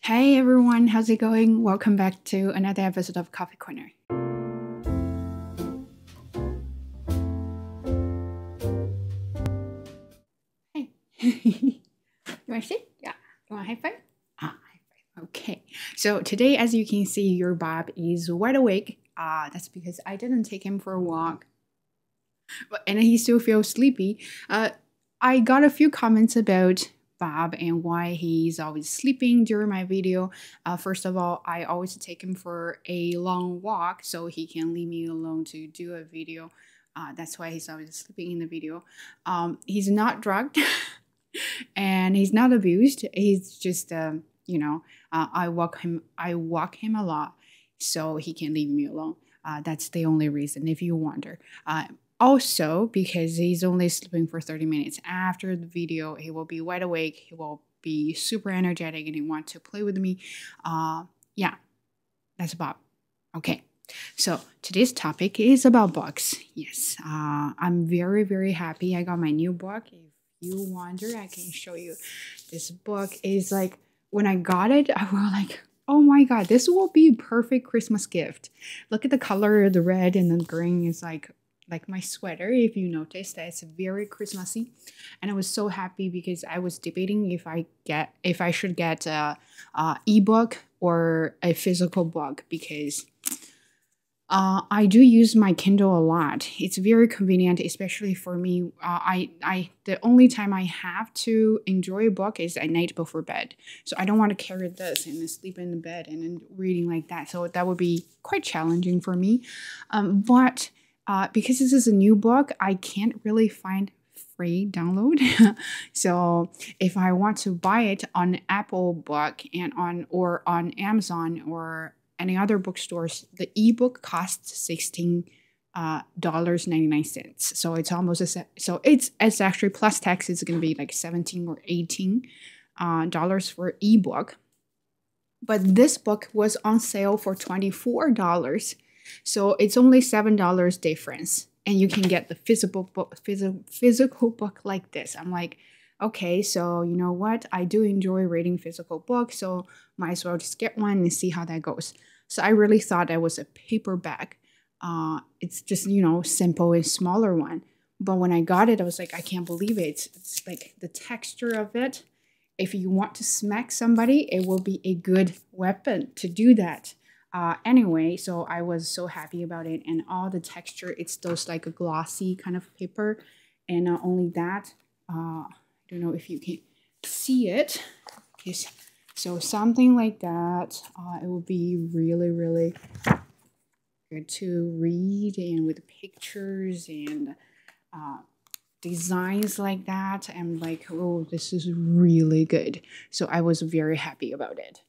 Hey everyone, how's it going? Welcome back to another episode of Coffee Corner. Hey, you want to sit? Yeah. You want a high five? High five. Okay. So today, as you can see, your Bob is wide awake. That's because I didn't take him for a walk, and he still feels sleepy. I got a few comments about Bob and why he's always sleeping during my video. First of all, I always take him for a long walk so he can leave me alone to do a video. That's why he's always sleeping in the video. He's not drugged and he's not abused. He's just, I walk him a lot so he can leave me alone. That's the only reason, if you wonder. Also, because he's only sleeping for 30 minutes after the video, he will be wide awake, he will be super energetic, and he wants to play with me. Yeah, that's Bob. Okay, so today's topic is about books. Yes, I'm very, very happy I got my new book. If you wonder, I can show you. This book is like, when I got it, I was like, oh my god, this will be a perfect Christmas gift. Look at the color, the red and the green is like my sweater, if you notice, that it's very Christmassy. And I was so happy because I was debating if I should get a ebook or a physical book, because I do use my Kindle a lot. It's very convenient, especially for me. The only time I have to enjoy a book is at night before bed. So I don't want to carry this and sleep in the bed and then reading like that. So that would be quite challenging for me. But because this is a new book, I can't really find free download. So if I want to buy it on Apple Book and on Amazon or any other bookstores, the ebook costs $16.99. So it's almost it's actually plus tax. It's going to be like $17 or $18 for ebook. But this book was on sale for $24. So it's only $7 difference, and you can get the physical book like this. I'm like, okay, so you know what? I do enjoy reading physical books, so might as well just get one and see how that goes. So I really thought it was a paperback. It's just, simple and smaller one. But when I got it, I was like, I can't believe it. It's like the texture of it. If you want to smack somebody, it will be a good weapon to do that. Anyway, so I was so happy about it, and all the texture, it's those like a glossy kind of paper. And not only that, I don't know if you can see it. So something like that, it will be really, really good to read, and with pictures and designs like that. I'm like, oh, this is really good. So I was very happy about it.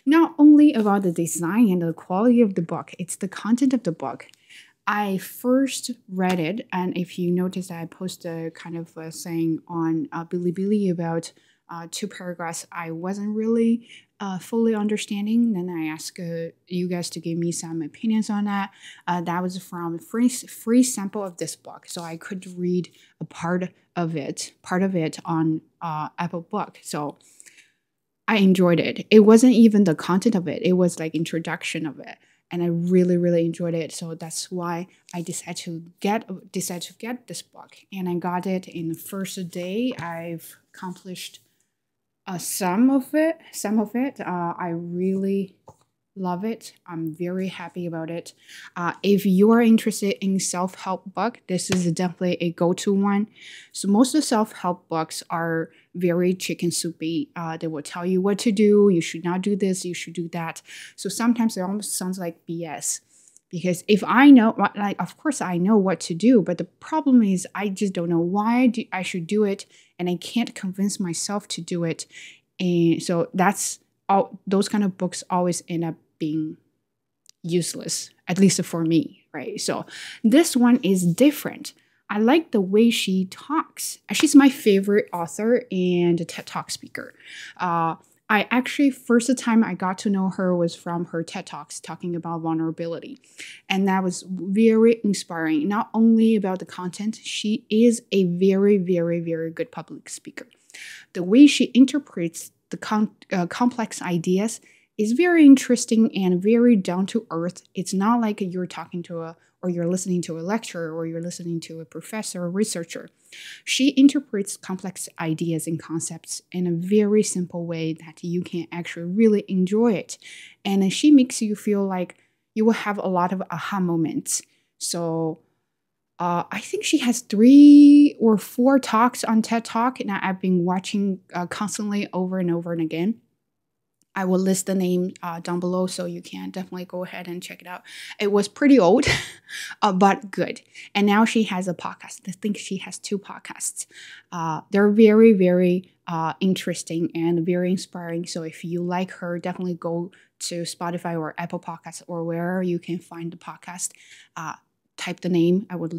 Not only about the design and the quality of the book, it's the content of the book. I first read it, and if you notice, I posted a kind of a saying on Bilibili about 2 paragraphs I wasn't really fully understanding. Then I asked you guys to give me some opinions on that. That was from free sample of this book, so I could read a part of it on Apple Book. So I enjoyed it. It wasn't even the content of it. It was like introduction of it. And I really, really enjoyed it. So that's why I decided to get this book. And I got it in the first day. I've accomplished some of it. I really love it. I'm very happy about it. If you are interested in self-help book, this is definitely a go-to one. So most of the self-help books are very chicken soupy. They will tell you what to do. You should not do this. You should do that. So sometimes it almost sounds like BS. Because if I know, of course I know what to do, but the problem is I just don't know why I should do it, and I can't convince myself to do it. And so that's all. Those kind of books always end up being useless, at least for me, right? So this one is different. I like the way she talks. She's my favorite author and a TED Talk speaker. I actually, first time I got to know her was from her TED Talks talking about vulnerability. And that was very inspiring. Not only about the content, she is a very, very, very good public speaker. The way she interprets the complex ideas is very interesting and very down to earth. It's not like you're talking to or you're listening to a lecturer or you're listening to a professor or researcher. She interprets complex ideas and concepts in a very simple way that you can actually really enjoy it. And she makes you feel like you will have a lot of aha moments. So I think she has 3 or 4 talks on TED Talk, and I've been watching constantly over and over and again. I will list the name down below, so you can definitely go ahead and check it out. It was pretty old, but good. And now she has a podcast. I think she has 2 podcasts. They're very, very interesting and very inspiring. So if you like her, definitely go to Spotify or Apple Podcasts or wherever you can find the podcast. Type the name. I will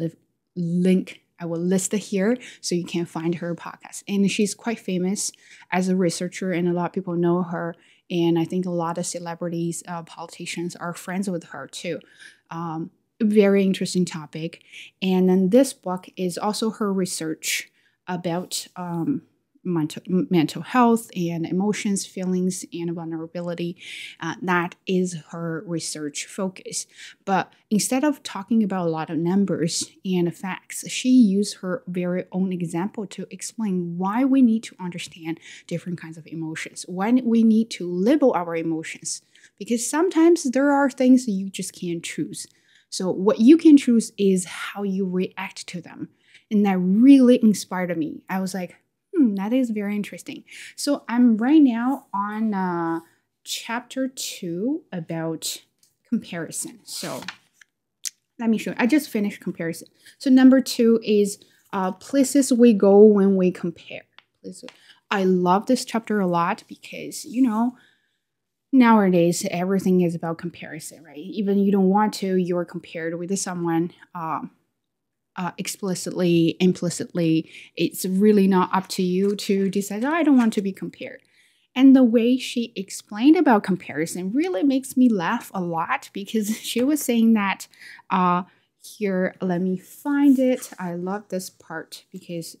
list it here so you can find her podcast. And she's quite famous as a researcher, and a lot of people know her. And I think a lot of celebrities, politicians are friends with her too. Very interesting topic. And then this book is also her research about mental health and emotions, feelings, and vulnerability. That is her research focus. But instead of talking about a lot of numbers and facts, she used her very own example to explain why we need to understand different kinds of emotions, why we need to label our emotions, because sometimes there are things that you just can't choose. So what you can choose is how you react to them. And that really inspired me. I was like, that is very interesting. So I'm right now on chapter 2 about comparison. So let me show you. I just finished comparison. So number 2 is places we go when we compare. I love this chapter a lot because, nowadays everything is about comparison, right? Even you don't want to, you're compared with someone explicitly, implicitly. It's really not up to you to decide, I don't want to be compared. And the way she explained about comparison really makes me laugh a lot, because she was saying that, here, let me find it. I love this part because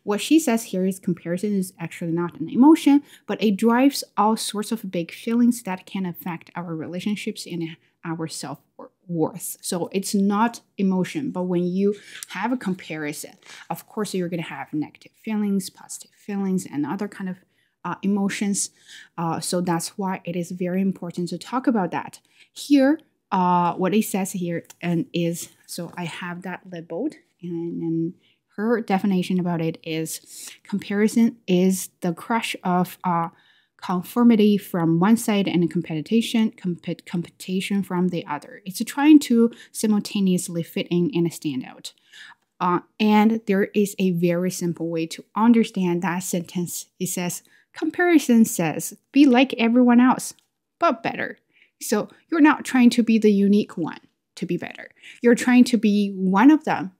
what she says here is comparison is actually not an emotion, but it drives all sorts of big feelings that can affect our relationships and our self-worth. So it's not emotion, but when you have a comparison, of course, you're going to have negative feelings, positive feelings, and other kind of emotions. So that's why it is very important to talk about that. Here, what it says here is, so I have that labeled, and her definition about it is comparison is the crush of conformity from one side and competition from the other. It's trying to simultaneously fit in and stand out. And there is a very simple way to understand that sentence. It says, comparison says, be like everyone else, but better. So you're not trying to be the unique one to be better. You're trying to be one of them,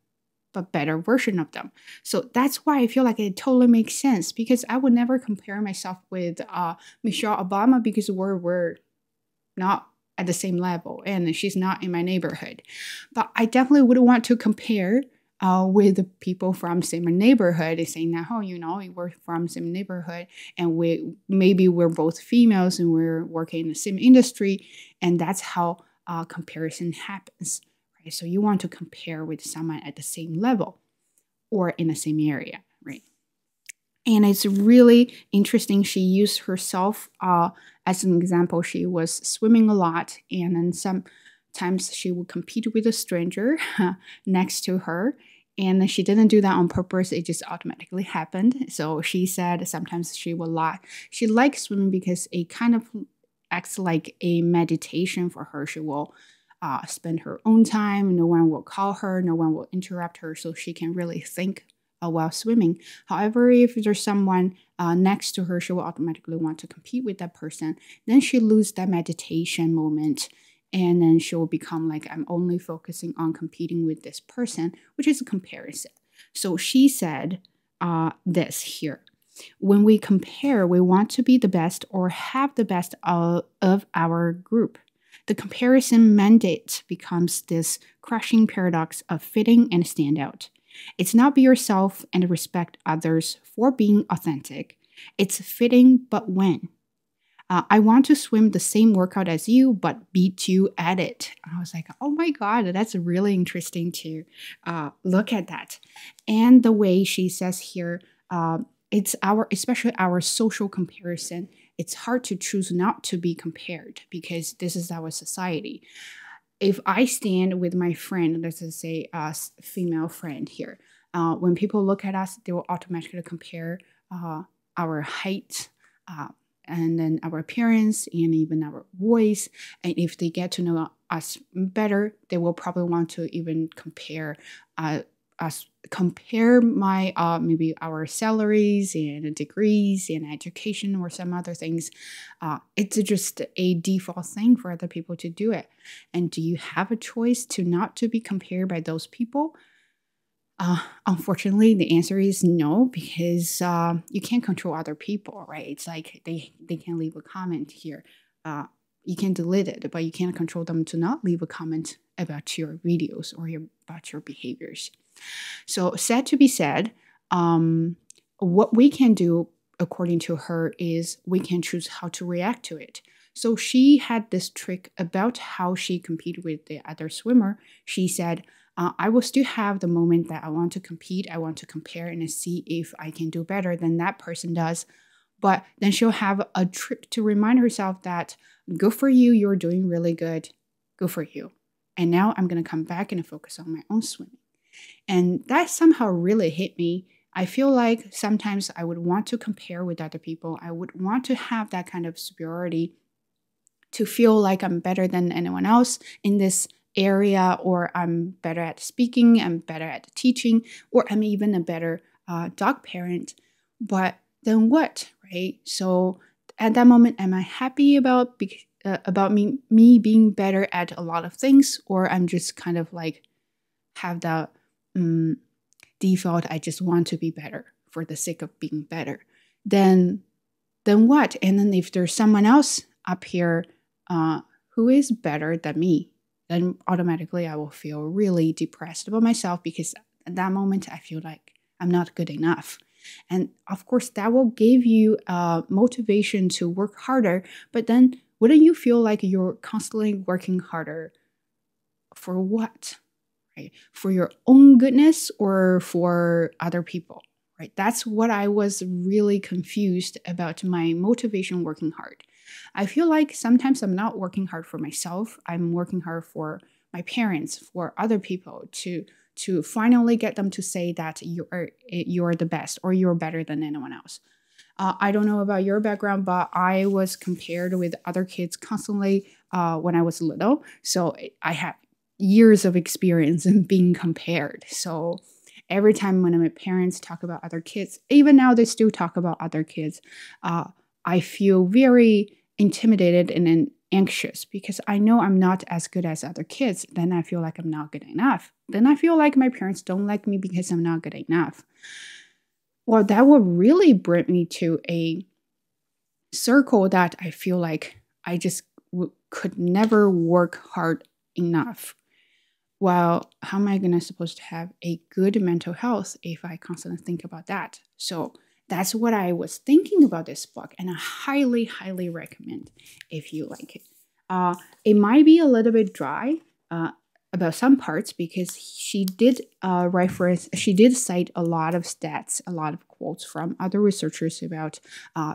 but better version of them. So that's why I feel like it totally makes sense, because I would never compare myself with Michelle Obama, because we're not at the same level and she's not in my neighborhood. But I definitely would want to compare with the people from same neighborhood, saying that, we're from same neighborhood and we're both females and we're working in the same industry, and that's how comparison happens. So you want to compare with someone at the same level or in the same area, right? And it's really interesting. She used herself as an example. She was swimming a lot, and then sometimes she would compete with a stranger next to her. And she didn't do that on purpose. It just automatically happened. So she said sometimes she will lie. She likes swimming because it kind of acts like a meditation for her. She will spend her own time. No one will call her. No one will interrupt her, so she can really think while swimming. However, if there's someone next to her, she will automatically want to compete with that person. Then she loses that meditation moment, and then she will become like, I'm only focusing on competing with this person, which is a comparison. So she said this here. When we compare, we want to be the best or have the best of our group. The comparison mandate becomes this crushing paradox of fitting and stand out. It's not be yourself and respect others for being authentic. It's fitting, but when? I want to swim the same workout as you, but beat you at it. I was like, oh my God, that's really interesting to look at that. And the way she says here, it's especially our social comparison. It's hard to choose not to be compared because this is our society. If I stand with my friend, let's just say a female friend here, when people look at us, they will automatically compare our height, and then our appearance and even our voice. And if they get to know us better, they will probably want to even compare my maybe our salaries and degrees and education or some other things. It's just a default thing for other people to do it. And do you have a choice to not to be compared by those people? Unfortunately, the answer is no, because you can't control other people, right? It's like they can leave a comment here. You can delete it, but you can't control them to not leave a comment about your videos or about your behaviors. So sad to be said, what we can do, according to her, is we can choose how to react to it. So she had this trick about how she competed with the other swimmer. She said, I will still have the moment that I want to compete. I want to compare and see if I can do better than that person does. But then she'll have a trick to remind herself that, good for you, you're doing really good. Good for you. And now I'm going to come back and focus on my own swimming. And that somehow really hit me. I feel like sometimes I would want to compare with other people. I would want to have that kind of superiority to feel like I'm better than anyone else in this area, or I'm better at speaking, I'm better at teaching, or I'm even a better dog parent. But then what, right? So at that moment, am I happy about me being better at a lot of things, or I'm just kind of like have the default, I just want to be better for the sake of being better? Then what? And then if there's someone else up here who is better than me, then automatically I will feel really depressed about myself, because at that moment I feel like I'm not good enough. And of course, that will give you motivation to work harder. But then wouldn't you feel like you're constantly working harder for what? Right? For your own goodness or for other people? Right? That's what I was really confused about my motivation working hard. I feel like sometimes I'm not working hard for myself. I'm working hard for my parents, for other people, to finally get them to say that you're the best or you're better than anyone else. I don't know about your background, but I was compared with other kids constantly when I was little. So I had years of experience in being compared. So every time when my parents talk about other kids, even now they still talk about other kids, I feel very intimidated and then anxious, because I know I'm not as good as other kids. Then I feel like I'm not good enough. Then I feel like my parents don't like me because I'm not good enough. Well, that will really bring me to a circle that I feel like I just could never work hard enough. Well, how am I supposed to have a good mental health if I constantly think about that? So that's what I was thinking about this book, and I highly, highly recommend if you like it. It might be a little bit dry about some parts, because she did cite a lot of stats, a lot of quotes from other researchers about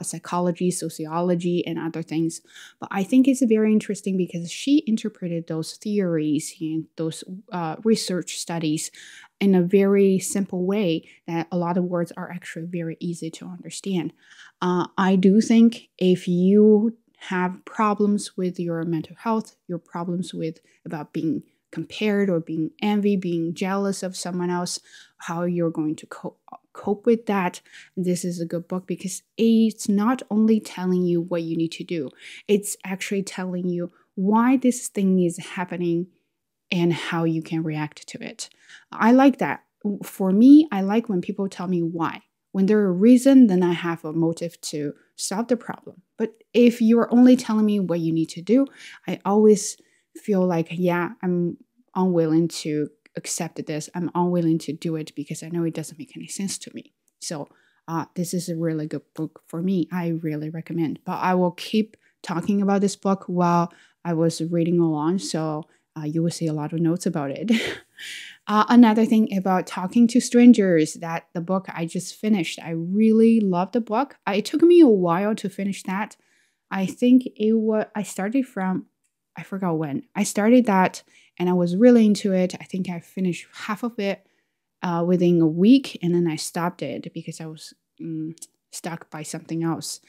psychology, sociology, and other things. But I think it's very interesting because she interpreted those theories and those research studies in a very simple way that a lot of words are actually very easy to understand. I do think if you have problems with your mental health, your problems with about being compared or being envy, being jealous of someone else, how you're going to cope with that, this is a good book, because it's not only telling you what you need to do, it's actually telling you why this thing is happening and how you can react to it. I like that. For me, I like when people tell me why. When there's a reason, then I have a motive to solve the problem. But if you're only telling me what you need to do, I always feel like, yeah, I'm unwilling to accept this. I'm unwilling to do it because I know it doesn't make any sense to me. So this is a really good book for me. I really recommend. But I will keep talking about this book while I was reading along, so you will see a lot of notes about it. Another thing about talking to strangers, that the book I just finished. I really loved the book. It took me a while to finish that. I think I started from, I forgot when. I started that and I was really into it. I think I finished half of it within a week, and then I stopped it because I was stuck by something else.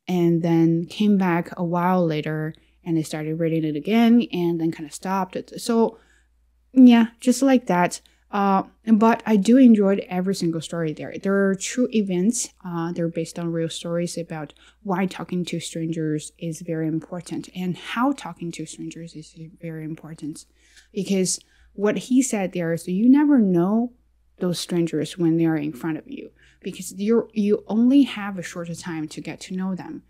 And then came back a while later and I started reading it again and then kind of stopped it. So yeah, just like that. But I do enjoy every single story there. There are true events. They're based on real stories about why talking to strangers is very important and how talking to strangers is very important. Because what he said there is you never know those strangers when they are in front of you, because you only have a shorter time to get to know them.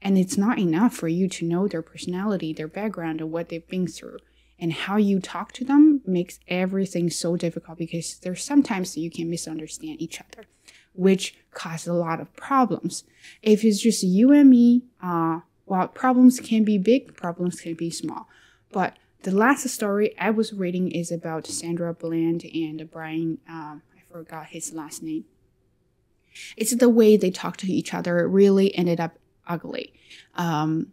And it's not enough for you to know their personality, their background, and what they've been through. And how you talk to them makes everything so difficult, because there's sometimes you can misunderstand each other, which causes a lot of problems. If it's just you and me, well, problems can be big, problems can be small. But the last story I was reading is about Sandra Bland and Brian, I forgot his last name. It's the way they talk to each other really ended up ugly.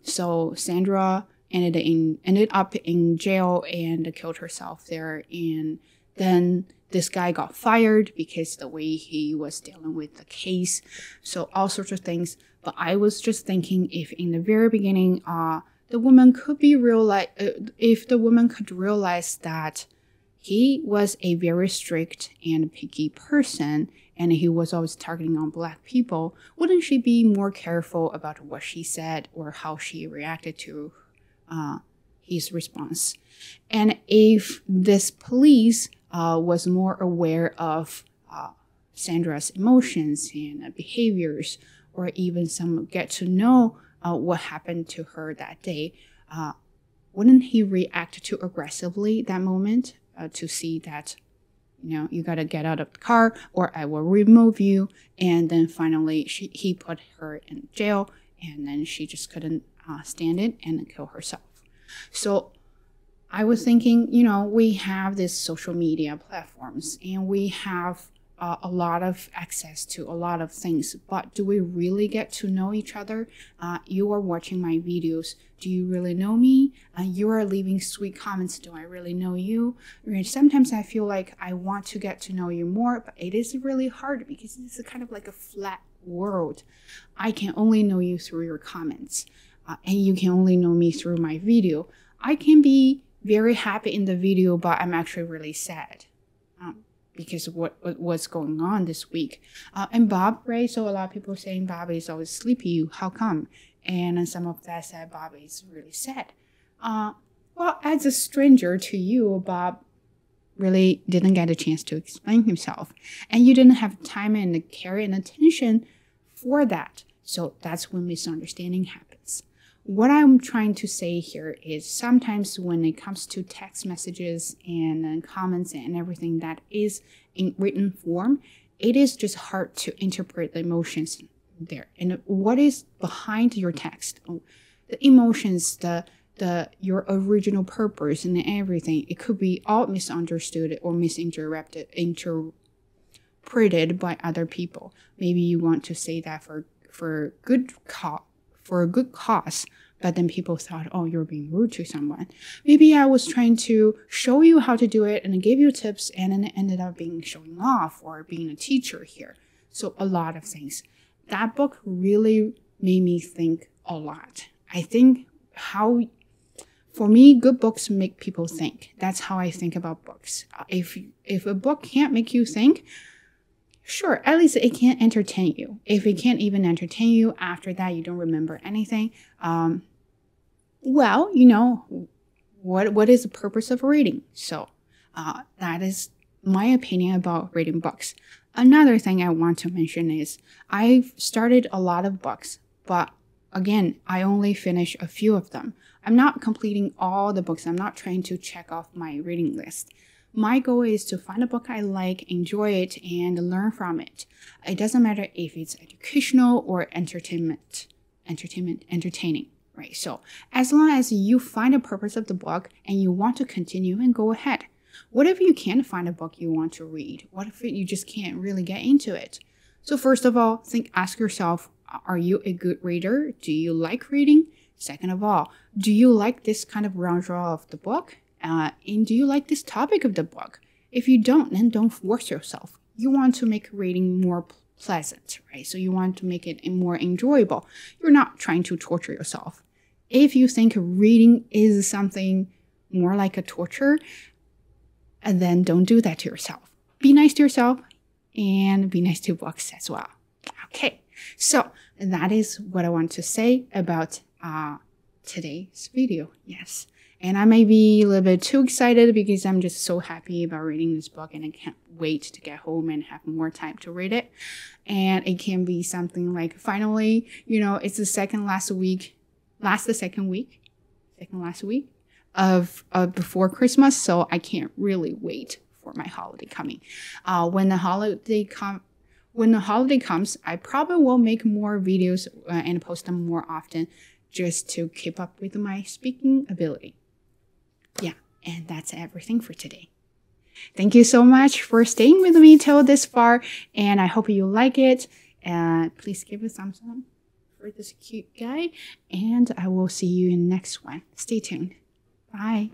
So Sandra ended up in jail and killed herself there, and then this guy got fired because the way he was dealing with the case. So all sorts of things. But I was just thinking, if in the very beginning the woman could if the woman could realize that he was a very strict and picky person and he was always targeting on Black people, wouldn't she be more careful about what she said or how she reacted to his response? And if this police was more aware of Sandra's emotions and behaviors, or even some get to know what happened to her that day, wouldn't he react too aggressively that moment to see that, you got to get out of the car or I will remove you? And then finally he put her in jail, and then she just couldn't stand it and kill herself. So I was thinking, we have these social media platforms and we have a lot of access to a lot of things, but do we really get to know each other? You are watching my videos. Do you really know me? You are leaving sweet comments. Do I really know you? Sometimes I feel like I want to get to know you more, but it is really hard because it's kind of like a flat world. I can only know you through your comments. And you can only know me through my video. I can be very happy in the video, but I'm actually really sad because of what's going on this week. And Bob, right? So a lot of people saying Bob is always sleepy. How come? And some of that said Bob is really sad. Well, as a stranger to you, Bob really didn't get a chance to explain himself. And you didn't have time and care and attention for that. So that's when misunderstanding happens. What I'm trying to say here is sometimes when it comes to text messages and comments and everything that is in written form, it is just hard to interpret the emotions there. And what is behind your text, the emotions, your original purpose and everything, it could be all misunderstood or misinterpreted by other people. Maybe you want to say that for a good cause, but then people thought, oh, you're being rude to someone. Maybe I was trying to show you how to do it and I gave you tips, and then it ended up being showing off or being a teacher here. So a lot of things. That book really made me think a lot. I think for me, good books make people think. That's how I think about books. If a book can't make you think, sure, at least it can entertain you. If it can't even entertain you, after that you don't remember anything, well, what is the purpose of reading? So that is my opinion about reading books. Another thing I want to mention is I've started a lot of books, but again, I only finish a few of them. I'm not completing all the books. I'm not trying to check off my reading list. My goal is to find a book I like, enjoy it, and learn from it. It doesn't matter if it's educational or entertaining, right? So as long as you find the purpose of the book and you want to continue, and go ahead. What if you can't find a book you want to read? What if you just can't really get into it? So first of all, ask yourself, are you a good reader? Do you like reading? Second of all, do you like this kind of genre of the book? And do you like this topic of the book? If you don't, then don't force yourself. You want to make reading more pleasant, right? So you want to make it more enjoyable. You're not trying to torture yourself. If you think reading is something more like a torture, then don't do that to yourself. Be nice to yourself and be nice to books as well. Okay, so that is what I want to say about today's video. Yes. And I may be a little bit too excited because I'm just so happy about reading this book and I can't wait to get home and have more time to read it. And it can be something like, finally, it's the second last week of before Christmas. So I can't really wait for my holiday coming. When the holiday comes, I probably will make more videos and post them more often just to keep up with my speaking ability. Yeah, and that's everything for today. Thank you so much for staying with me till this far, and I hope you like it. Please give a thumbs up for this cute guy, and I will see you in the next one. Stay tuned. Bye.